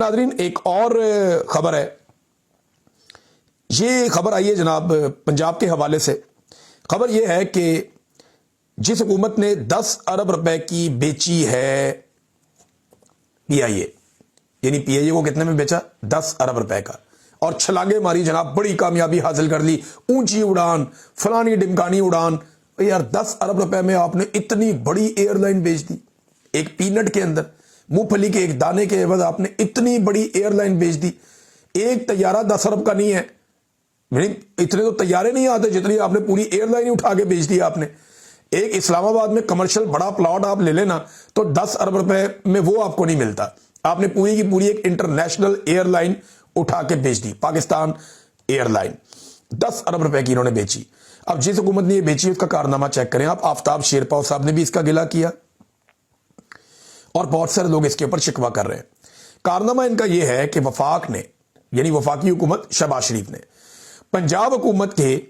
Nadreen एक और खबर है। ये खबर आई है जनाब पंजाब के हवाले से। खबर यह है कि जिस हुकूमत ने 10 अरब रुपए की बेची है पीआईए, यानी पीआईए को कितने में बेचा? 10 अरब रुपए का, और छलांगे मारी जनाब, बड़ी कामयाबी हासिल कर ली, ऊंची उड़ान, फलानी डिमकानी उड़ान। यार 10 अरब रुपए में आपने इतनी बड़ी एयरलाइन बेच दी। एक पीनट के अंदर, मूंगफली के एक दाने के एवज आपने इतनी बड़ी एयरलाइन बेच दी। एक तैयारा 10 अरब का नहीं है, इतने तो तैयारे नहीं आते जितनी आपने पूरी एयरलाइन उठा के बेच दी आपने। एक इस्लामाबाद में कमर्शियल बड़ा प्लॉट आप ले लेना तो 10 अरब रुपए में वो आपको नहीं मिलता। आपने पूरी की पूरी एक इंटरनेशनल एयरलाइन उठा के बेच दी, पाकिस्तान एयरलाइन। 10 अरब रुपए की इन्होंने बेची। अब जिस हुकूमत ने ये बेची उसका कारनामा चेक करें आप। आफ्ताब शेरपाव साहब ने भी इसका गिला किया और बहुत सारे लोग इसके ऊपर शिकवा कर रहे हैं। कारनामा इनका यह है कि वफाक ने, यानी वफाकी हुकूमत शहबाज शरीफ ने, पंजाब हुकूमत के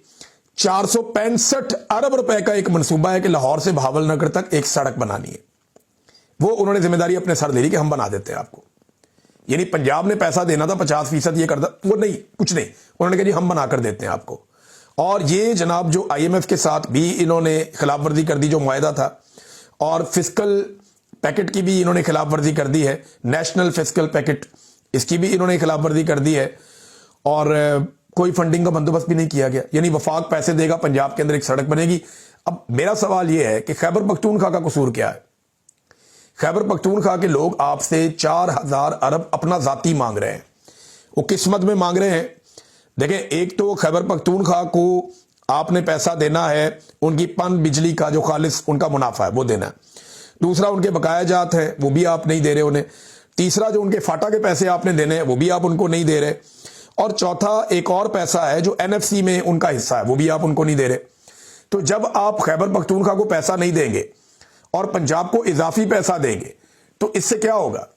465 अरब रुपए का एक मंसूबा है कि लाहौर से बहावलनगर तक एक सड़क बनानी है। वो उन्होंने जिम्मेदारी अपने सर ले ली कि हम बना देते हैं आपको। यानी पंजाब ने पैसा देना था 50% ये करता, वो नहीं, कुछ नहीं, उन्होंने कहा जी हम बना कर देते हैं आपको। और ये जनाब जो IMF के साथ भी इन्होंने खिलाफ वर्जी कर दी जो मुआहदा था, और फिस्कल पैकेट की भी इन्होंने खिलाफ वर्जी कर दी है, नेशनल फिस्कल पैकेट, इसकी भी इन्होंने खिलाफ वर्जी कर दी है। और कोई फंडिंग का बंदोबस्त भी नहीं किया गया। यानी वफाक पैसे देगा, पंजाब के अंदर एक सड़क बनेगी। अब मेरा सवाल यह है कि खैबर पख्तूनख्वा का कसूर क्या है? खैबर पख्तूनख्वा के लोग आपसे 4000 अरब अपना जाती मांग रहे हैं। वो किस मद में मांग रहे हैं? देखें, एक तो खैबर पख्तूनख्वा को आपने पैसा देना है, उनकी पन बिजली का जो खालिस उनका मुनाफा है वो देना है। दूसरा, उनके बकाया जात है वो भी आप नहीं दे रहे उन्हें। तीसरा, जो उनके फाटा के पैसे आपने देने हैं वो भी आप उनको नहीं दे रहे। और चौथा, एक और पैसा है जो NFC में उनका हिस्सा है, वो भी आप उनको नहीं दे रहे। तो जब आप खैबर पख्तूनख्वा को पैसा नहीं देंगे और पंजाब को इजाफी पैसा देंगे तो इससे क्या होगा?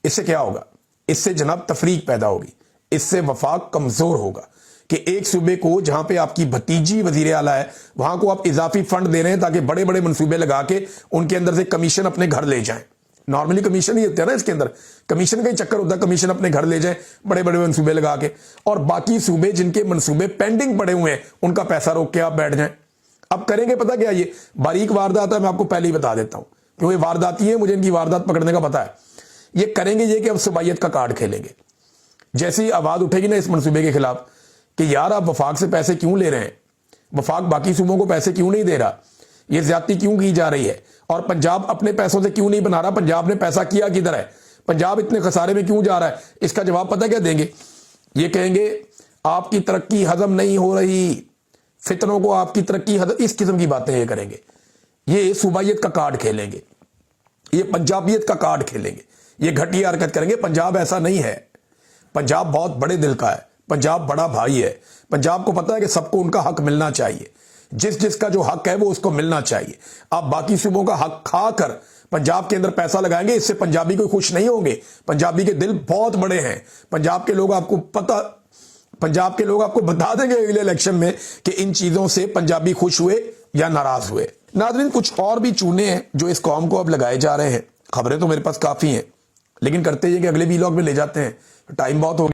इससे क्या होगा? इससे जनाब तफरीक पैदा होगी, इससे वफाक कमजोर होगा कि एक सूबे को जहां पे आपकी भतीजी वजीर आला है वहां को आप इजाफी फंड दे रहे हैं ताकि बड़े बड़े मंसूबे लगा के उनके अंदर से कमीशन अपने घर ले जाएं। नॉर्मली कमीशन ही होता है ना, इसके अंदर कमीशन का ही चक्कर होता है, कमीशन अपने घर ले जाएं बड़े बड़े मंसूबे लगा के, और बाकी सूबे जिनके मंसूबे पेंडिंग पड़े हुए हैं उनका पैसा रोक के आप बैठ जाएं। अब करेंगे पता क्या? ये बारीक वारदात है, मैं आपको पहले ही बता देता हूं क्योंकि वारदाती है, मुझे इनकी वारदात पकड़ने का पता है। ये करेंगे ये कि अब सुबाइयत का कार्ड खेलेंगे। जैसी ही आवाज उठेगी ना इस मंसूबे के खिलाफ कि यार आप वफाक से पैसे क्यों ले रहे हैं, वफाक बाकी सूबों को पैसे क्यों नहीं दे रहा, ये ज्यादती क्यों की जा रही है, और पंजाब अपने पैसों से क्यों नहीं बना रहा, पंजाब ने पैसा किया किधर है, पंजाब इतने खसारे में क्यों जा रहा है, इसका जवाब पता क्या देंगे? ये कहेंगे आपकी तरक्की हजम नहीं हो रही, फितनों को आपकी तरक्की हजम, इस किस्म की बातें ये करेंगे। ये सूबाइयत का कार्ड खेलेंगे, ये पंजाबियत का कार्ड खेलेंगे, ये घटिया हरकत करेंगे। पंजाब ऐसा नहीं है, पंजाब बहुत बड़े दिल का है, पंजाब बड़ा भाई है। पंजाब को पता है कि सबको उनका हक मिलना चाहिए, जिस जिसका जो हक है वो उसको मिलना चाहिए। आप बाकी सूबों का हक खाकर पंजाब के अंदर पैसा लगाएंगे, इससे पंजाबी कोई खुश नहीं होंगे। पंजाबी के दिल बहुत बड़े हैं। पंजाब के लोग आपको बता देंगे अगले इलेक्शन में कि इन चीजों से पंजाबी खुश हुए या नाराज हुए। नाज़रीन, कुछ और भी चूने हैं जो इस कौम को अब लगाए जा रहे हैं। खबरें तो मेरे पास काफी हैं, लेकिन करते ये कि अगले व्लॉग में ले जाते हैं, टाइम बहुत हो गया।